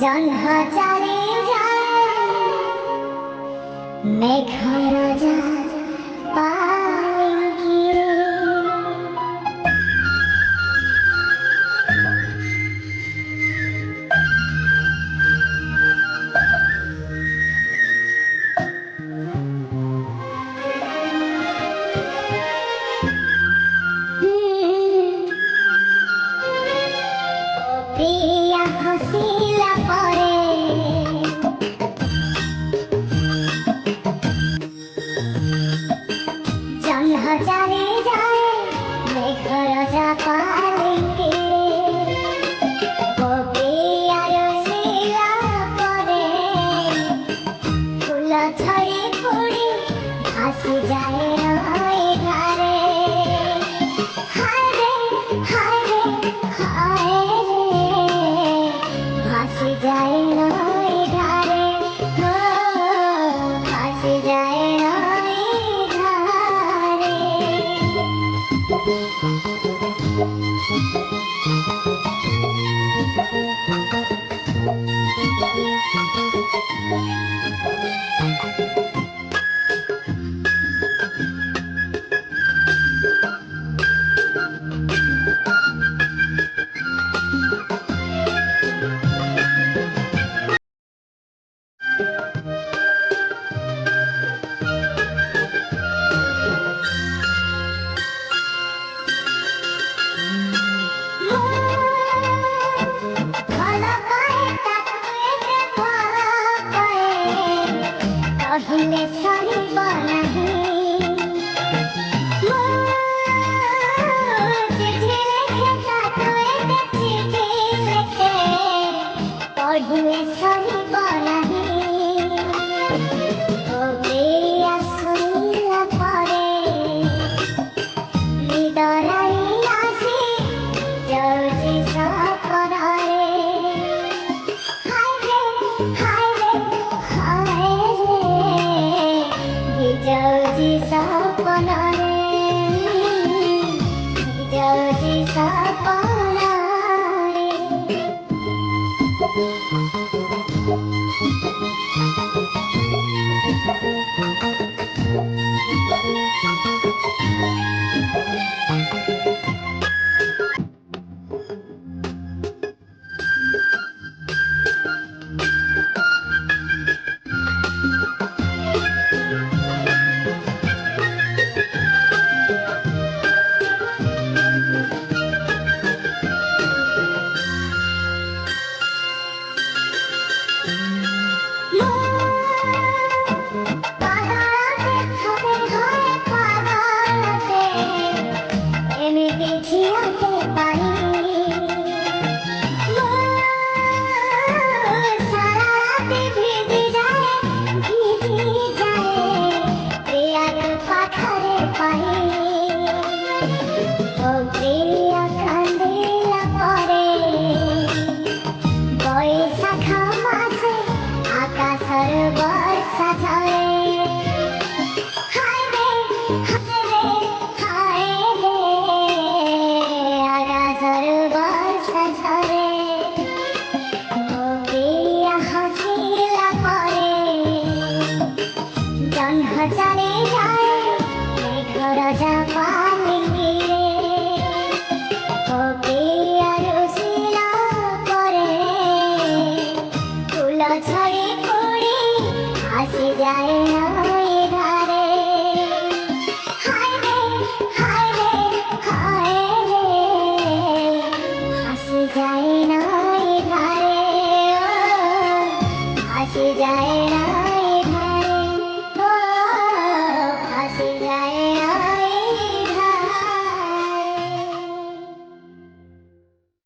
জহ্ন চালিয়ে যায় মেঘর যায় পালকি প্রিয়া হাসিলা পরে জহ্ন চালিয়ে যায় মেঘর যায় পালকি প্রিয়ার শিলা পরে ফুল ছড়ি ফুড়ি ভাসি যায় নয় ধারে হায় রে হায় রে হায় রে ভাসি যায় নয় ধারে ভাসি যায় নয় ধারে কহিলে সরিব নাহি চিঠি লেখে কাতুয়েতে চিঠি লেখে পঢ়িলে সরিব নাহি প্রিয়া শুনিলা পরে হৃদয় আসি যাଉଛି সপନରେ হায় রে হায় রে হায় রে যাଉଛି সপନରେ যাଉଛି সপନରେ বর্ষা ঝরে হায় রে হায় রে আকাশের বর্ষা ঝরে প্রিয়া হাসিলা পরে জহ্ন চালিয়ে যায় মেঘর যায় পালকি প্রিয়ার শিলা পরে ফুল ছড়ি ফুড়ি ভাসি যায়